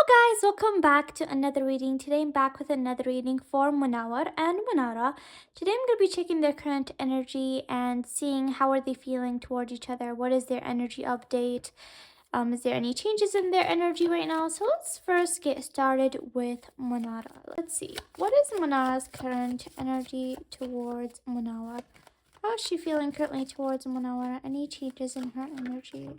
Guys, welcome back to another reading. Today I'm back with another reading for Munawar and Munara. Today I'm going to be checking their current energy and seeing how are they feeling towards each other. What is their energy update? Is there any changes in their energy right now? So let's first get started with Munara. Let's see. What is Munara's current energy towards Munawar? How is she feeling currently towards Munawar? Any changes in her energy?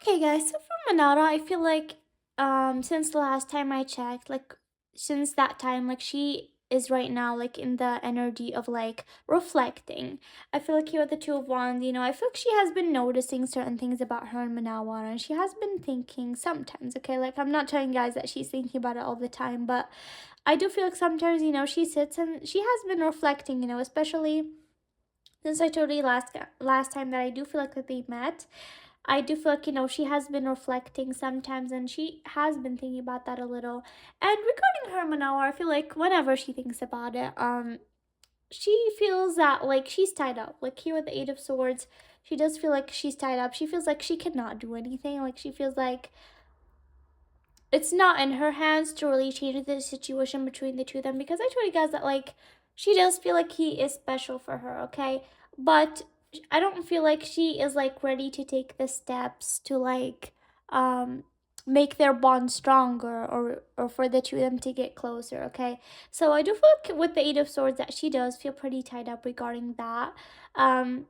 Okay, guys, so for Manara, I feel like since the last time I checked, like since that time, like she is right now like in the energy of like reflecting. I feel like here with the Two of Wands, I feel like she has been noticing certain things about her and Manawa, and she has been thinking sometimes, okay? Like I'm not telling you guys that she's thinking about it all the time, but I do feel like sometimes, she sits and she has been reflecting, especially since I told you last time that I do feel like that they met. I do feel like, she has been reflecting sometimes and she has been thinking about that a little. And regarding her Manoa, I feel like whenever she thinks about it, she feels that like she's tied up. Like here with the Eight of Swords, she does feel like she's tied up. She feels like she cannot do anything. Like she feels like it's not in her hands to really change the situation between the two of them, because I told you guys that like she does feel like he is special for her, okay? But I don't feel like she is like ready to take the steps to like um make their bond stronger, or for the two of them to get closer, okay? So I do feel like with the Eight of Swords that she does feel pretty tied up regarding that. Um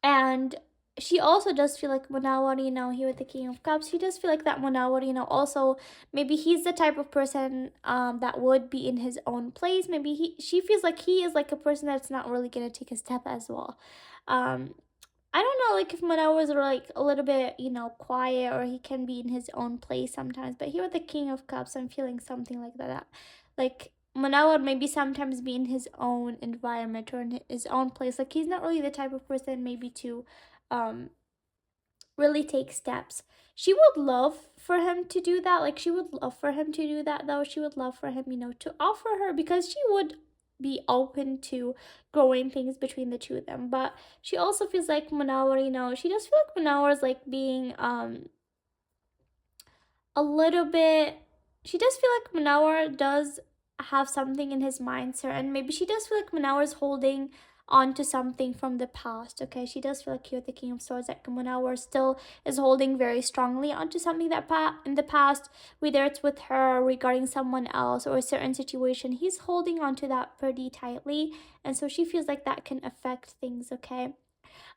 and she also does feel like Munawar, here with the King of Cups, she does feel like that Munawar, also maybe he's the type of person that would be in his own place. Maybe she feels like he is like a person that's not really gonna take a step as well. Um I don't know, like if Munawar is like a little bit, quiet, or he can be in his own place sometimes. But here with the King of Cups, I'm feeling something like that. Like Manawar maybe sometimes be in his own environment or in his own place. Like he's not really the type of person maybe to um really take steps. She would love for him to do that. Like she would love for him to do that though. She would love for him, to offer her, because she would be open to growing things between the two of them. But she also feels like Manawar, she does feel like Manawar is like being a little bit, she does feel like Manawar does have something in his mind, sir, and maybe she does feel like Manawar is holding on to something from the past, okay? She does feel like you're the King of Swords, that Manawar still is holding very strongly onto something that in the past, whether it's with her regarding someone else or a certain situation, he's holding on to that pretty tightly, and so she feels like that can affect things, okay?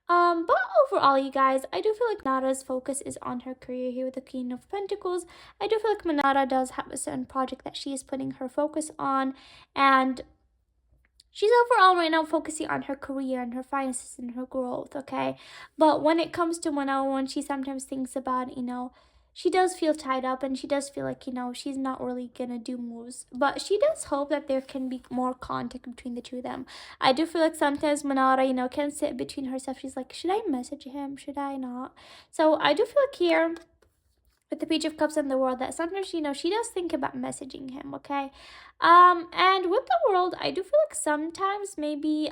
But overall, you guys, I do feel like Manada's focus is on her career here with the Queen of Pentacles. I do feel like Manada does have a certain project that she is putting her focus on, and she's overall right now focusing on her career and her finances and her growth, okay? But when it comes to one-on-one, she sometimes thinks about, she does feel tied up, and she does feel like, she's not really gonna do moves. But she does hope that there can be more contact between the two of them. I do feel like sometimes Manara, can sit between herself. She's like, should I message him? Should I not? So I do feel like here with the Page of Cups and the World that sometimes, she does think about messaging him, okay? And with the World, I do feel like sometimes maybe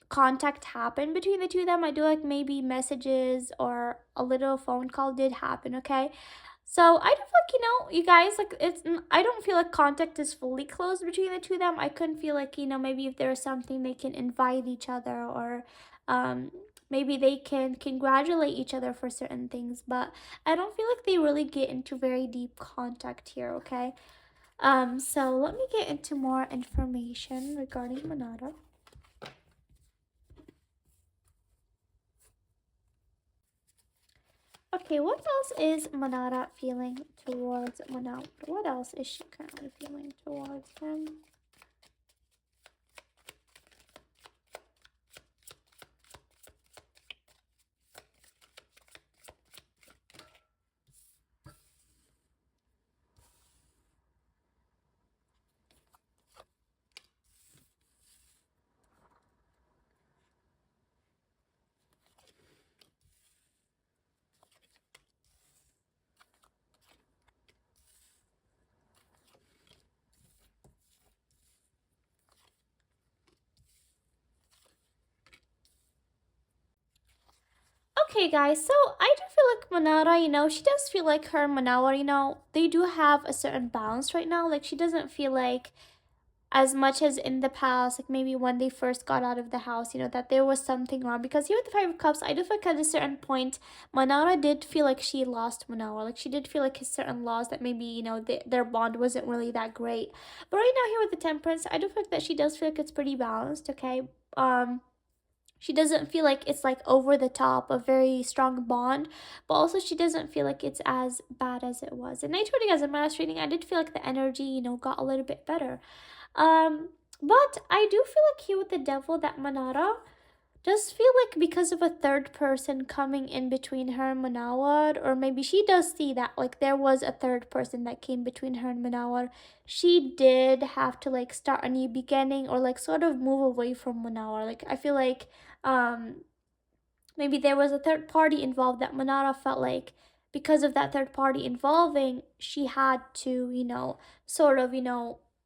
contact happened between the two of them. I do like maybe messages or a little phone call did happen, okay? So I do feel like, you guys, like I don't feel like contact is fully closed between the two of them. I couldn't feel like, maybe if there's something they can invite each other, or maybe they can congratulate each other for certain things, but I don't feel like they really get into very deep contact here, okay? So let me get into more information regarding Manada. Okay, what else is Manada feeling towards Manada? What else is she currently feeling towards him? Okay, guys, so I do feel like Manara, she does feel like her and Manawar, they do have a certain balance right now. Like, she doesn't feel like as much as in the past, like maybe when they first got out of the house, that there was something wrong. Because here with the Five of Cups, I do feel like at a certain point, Manara did feel like she lost Manawar. Like, she did feel like his certain laws that maybe, their bond wasn't really that great. But right now, here with the Temperance, I do feel like that she does feel like it's pretty balanced, okay? Um, she doesn't feel like it's like over the top, a very strong bond, but also she doesn't feel like it's as bad as it was. And I told you guys in my last reading, I did feel like the energy, got a little bit better. Um, but I do feel like here with the devil that Manara does feel like because of a third person coming in between her and Manawar, or maybe she does see that like there was a third person that came between her and Manawar, she did have to like start a new beginning or like sort of move away from Manawar. Like I feel like um maybe there was a third party involved that Manara felt like because of that third party involving, she had to, sort of,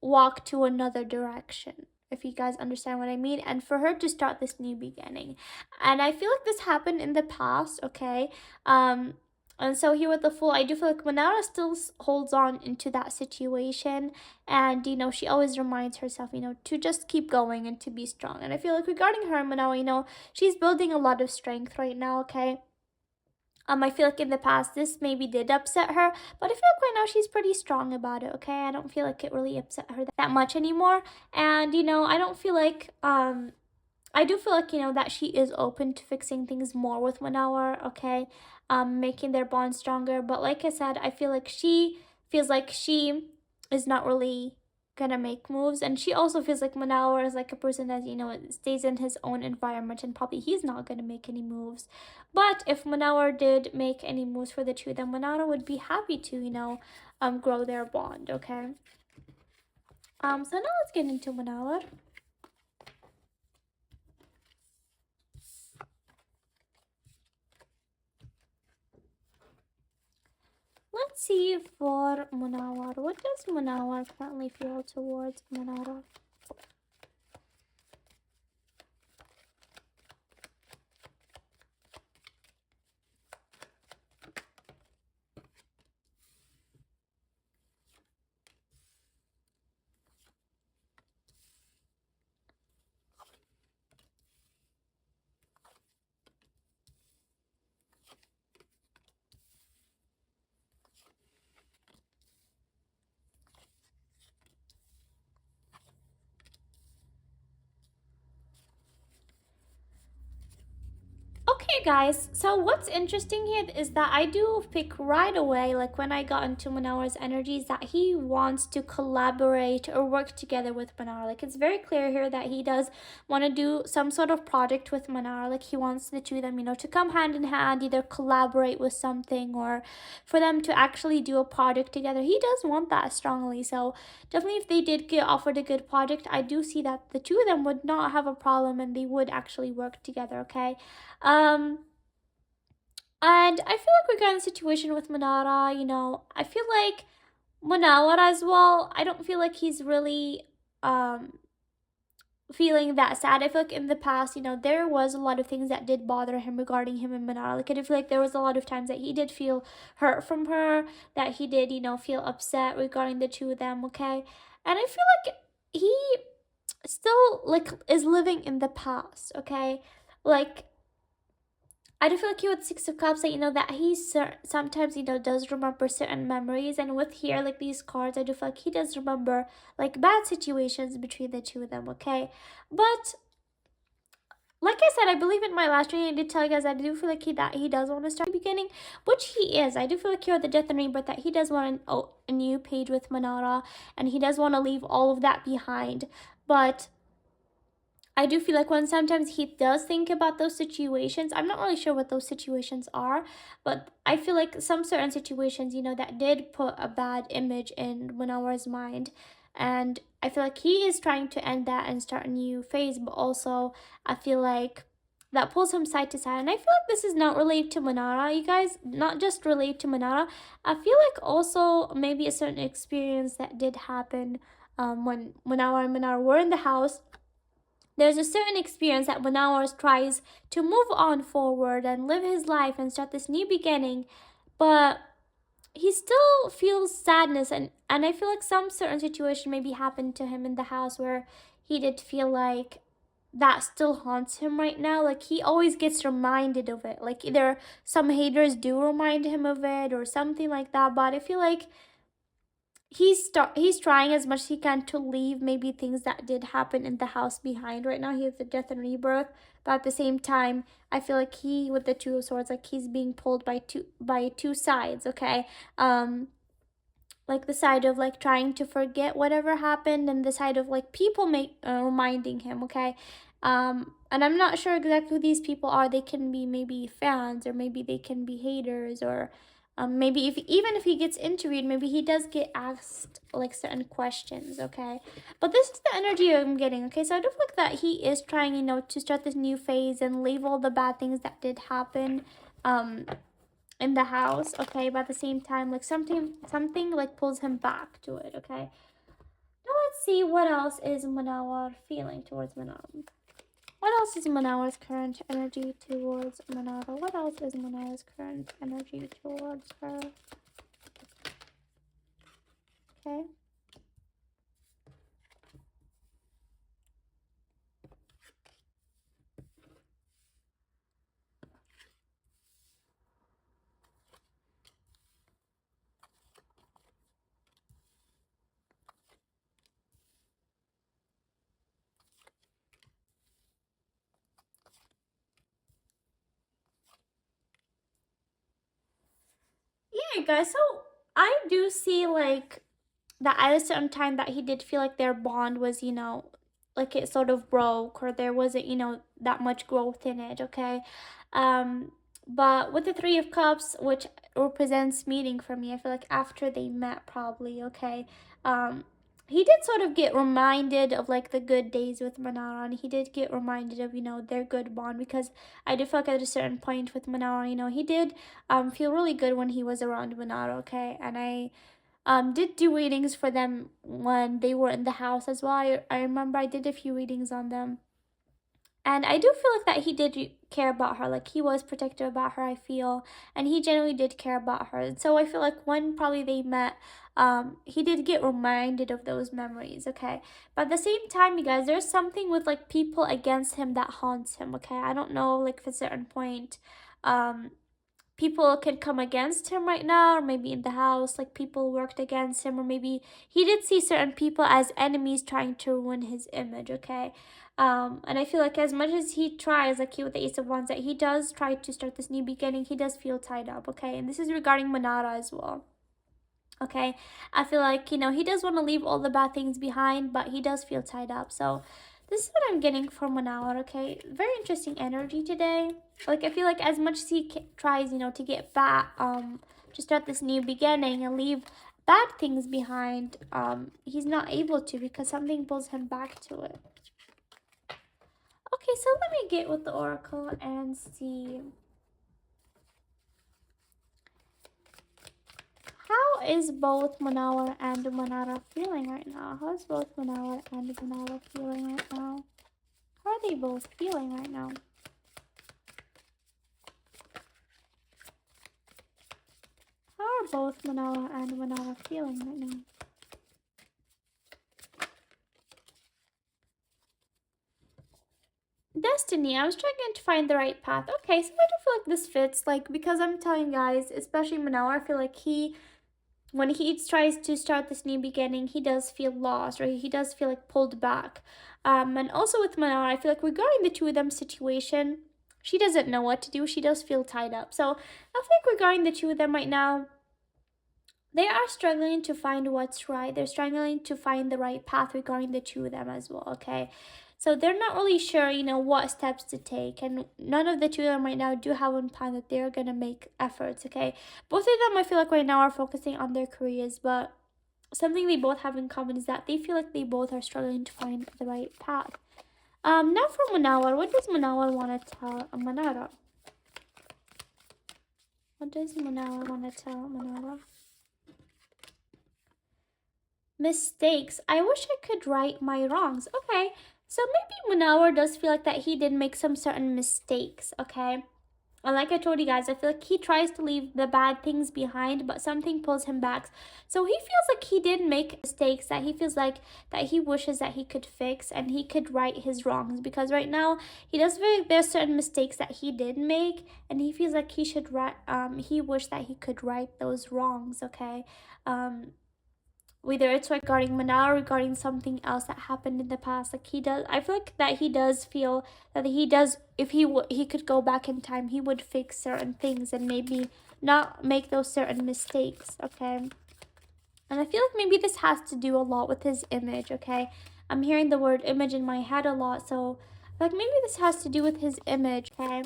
walk to another direction. If you guys understand what I mean, and for her to start this new beginning. And I feel like this happened in the past, okay? Um, and so here with the Fool, I do feel like Manara still holds on into that situation, and she always reminds herself, to just keep going and to be strong. And I feel like regarding her, Manara, she's building a lot of strength right now, okay? I feel like in the past this maybe did upset her, but I feel like right now she's pretty strong about it, okay? I don't feel like it really upset her that much anymore. And I don't feel like I do feel like, that she is open to fixing things more with Manawar, okay? Making their bond stronger. But like I said, I feel like she feels like she is not really gonna make moves. And she also feels like Manawar is like a person that, stays in his own environment and probably he's not gonna make any moves. But if Manawar did make any moves for the two, then Manawar would be happy to, grow their bond, okay? So now let's get into Manawar. Let's see for Munawar. What does Munawar currently feel towards Munawar? Okay, guys, so what's interesting here is that I do pick right away, like when I got into Manawar's energies, that he wants to collaborate or work together with Manawar. Like, it's very clear here that he does want to do some sort of project with Manawar. Like, he wants the two of them, to come hand in hand, either collaborate with something or for them to actually do a project together. He does want that strongly. So, definitely, if they did get offered a good project, I do see that the two of them would not have a problem and they would actually work together, okay? Um, and I feel like we got in a situation with Manara, I feel like Manawar as well, I don't feel like he's really feeling that sad. I feel like in the past, there was a lot of things that did bother him regarding him and Manara. Like, I feel like there was a lot of times that he did feel hurt from her, that he did, feel upset regarding the two of them, okay? And I feel like he still, like, is living in the past, okay? Like, I do feel like he with Six of Cups that that he sometimes does remember certain memories, and with here like these cards, I do feel like he does remember like bad situations between the two of them. Okay, but like I said, I believe in my last reading I did tell you guys that I do feel like he does want to start the beginning, which he is. I do feel like here at the Death and Rebirth that he does want a new page with Manara, and he does want to leave all of that behind, but I do feel like when sometimes he does think about those situations, I'm not really sure what those situations are, but I feel like some certain situations, that did put a bad image in Manawar's mind. And I feel like he is trying to end that and start a new phase, but also I feel like that pulls him side to side. And I feel like this is not related to Manara, you guys, not just related to Manara. I feel like also maybe a certain experience that did happen when Manara and Manara were in the house, there's a certain experience that Manawar tries to move on forward and live his life and start this new beginning, but he still feels sadness, and I feel like some certain situation maybe happened to him in the house where he did feel like that still haunts him right now. Like he always gets reminded of it. Like either some haters do remind him of it or something like that. But I feel like he's trying as much as he can to leave maybe things that did happen in the house behind. Right now he has the death and rebirth, but at the same time I feel like he with the two of swords, like he's being pulled by two sides. Okay, um like the side of like trying to forget whatever happened, and the side of like people make reminding him. Okay, and I'm not sure exactly who these people are. They can be maybe fans, or maybe they can be haters, or maybe if even if he gets interviewed, maybe he does get asked like certain questions. Okay, but this is the energy I'm getting. Okay, so I do feel like that he is trying, to start this new phase and leave all the bad things that did happen um in the house. Okay, but at the same time, like something like pulls him back to it. Okay, now let's see what else is Manawar feeling towards Manawar. What else is Manawar's current energy towards Manara? What else is Manawar's current energy towards her? Okay. Yeah, guys. So I do see like that at a certain time that he did feel like their bond was, like it sort of broke, or there wasn't, that much growth in it. Okay, um, but with the Three of Cups, which represents meeting for me, I feel like after they met, probably. Okay, um, he did sort of get reminded of like the good days with Manara, and he did get reminded of their good bond, because I did feel like at a certain point with Manara, he did feel really good when he was around Manara. Okay, and I did do readings for them when they were in the house as well. I remember I did a few readings on them, and I do feel like that he did care about her. Like he was protective about her, I feel, and he genuinely did care about her. And so I feel like when probably they met, he did get reminded of those memories. Okay, but at the same time, you guys, there's something with like people against him that haunts him. Okay, I don't know, like at a certain point, um people could come against him right now, or maybe in the house like people worked against him, or maybe he did see certain people as enemies trying to ruin his image. Okay, and I feel like as much as he tries, like he with the Ace of Wands, that he does try to start this new beginning, he does feel tied up. Okay, and this is regarding Manara as well. Okay, I feel like he does want to leave all the bad things behind, but he does feel tied up. So this is what I'm getting from 1 hour. Okay, very interesting energy today. Like I feel like as much as he tries to get back, to start this new beginning and leave bad things behind, he's not able to, because something pulls him back to it. Okay, so let me get with the oracle and see how is both Manawar and Manara feeling right now. How is both Manawar and Manara feeling right now? How are they both feeling right now? How are both Manawar and Manara feeling right now? Destiny. I was trying to find the right path. Okay, so I do feel like this fits. Like, because I'm telling you guys, especially Manawar, I feel like when he tries to start this new beginning, he does feel lost, or he does feel like pulled back. And also with Manara, I feel like regarding the two of them situation, she doesn't know what to do. She does feel tied up. So I think regarding the two of them right now, they are struggling to find what's right. They're struggling to find the right path regarding the two of them as well. Okay, so they're not really sure, what steps to take, and none of the two of them right now do have one plan that they're gonna make efforts. Okay, both of them I feel like right now are focusing on their careers, but something they both have in common is that they feel like they both are struggling to find the right path. Now for Manawar, what does Manawar want to tell Manara? What does Manawar want to tell Manara? Mistakes. I wish I could right my wrongs. Okay, So maybe Munawar does feel like that he did make some certain mistakes, okay? And like I told you guys, I feel like he tries to leave the bad things behind, but something pulls him back. So he feels like he did make mistakes that he feels like that he wishes that he could fix and he could right his wrongs. Because right now he does feel like there's certain mistakes that he did make, and he feels like he should right. He wished that he could right those wrongs. Okay. Whether it's regarding Mana or regarding something else that happened in the past, like he does, I feel like that he does feel that he does, if he could go back in time, he would fix certain things and maybe not make those certain mistakes. Okay. And I feel like maybe this has to do a lot with his image. Okay. I'm hearing the word image in my head a lot, so like maybe this has to do with his image. Okay.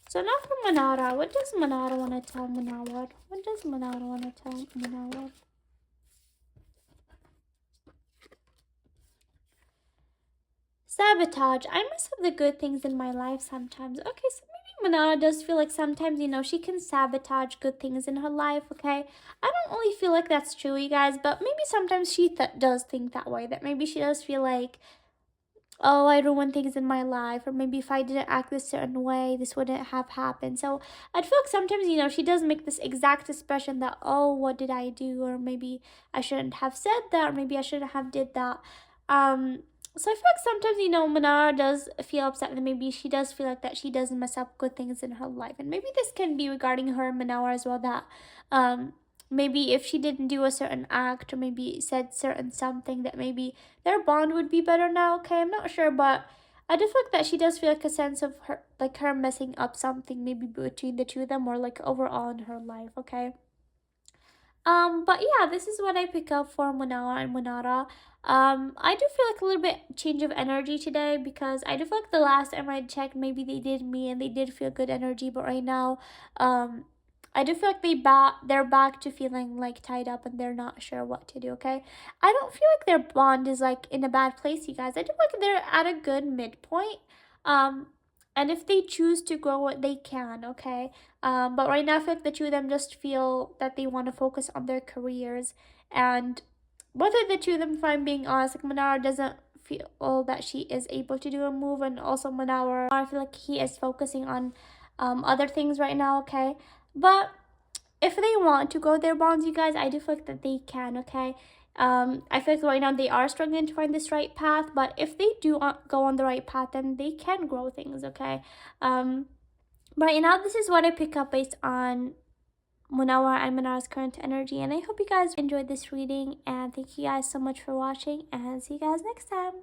So now for Manara, what does Manara want to tell Manawar? What does Manara want to tell Manawar? Sabotage. I miss have the good things in my life sometimes. Okay, so maybe Manara does feel like sometimes, she can sabotage good things in her life, okay? I don't really feel like that's true, you guys, but maybe sometimes she does think that way. That maybe she does feel like, oh, I ruined things in my life, or maybe if I didn't act this certain way, this wouldn't have happened. So I feel like sometimes, she does make this exact expression that, oh, what did I do? Or maybe I shouldn't have said that, or maybe I shouldn't have did that. So I feel like sometimes, Manara does feel upset that maybe she does feel like that she does mess up good things in her life. And maybe this can be regarding her and Manara as well, that maybe if she didn't do a certain act or maybe said certain something, that maybe their bond would be better now. Okay, I'm not sure, but I do feel like that she does feel like a sense of her, like her messing up something maybe between the two of them or like overall in her life. Okay. But yeah, this is what I pick up for Munawar and Munara. I do feel like a little bit change of energy today because I do feel like the last time I checked, maybe they did me and they did feel good energy, but right now, I do feel like they're back to feeling like tied up and they're not sure what to do. Okay, I don't feel like their bond is like in a bad place, you guys. I do feel like they're at a good midpoint. Um, and if they choose to grow it, they can. Okay, but right now, I feel like the two of them just feel that they want to focus on their careers. And both of the two of them, if I'm being honest, like Manara doesn't feel that she is able to do a move. And also Manara, I feel like he is focusing on other things right now, okay? But if they want to grow their bonds, you guys, I do feel like that they can, okay? I feel like right now they are struggling to find this right path. But if they do go on the right path, then they can grow things, okay? But right now, this is what I pick up based on Munawar and Manara's current energy. And I hope you guys enjoyed this reading. And thank you guys so much for watching. And see you guys next time.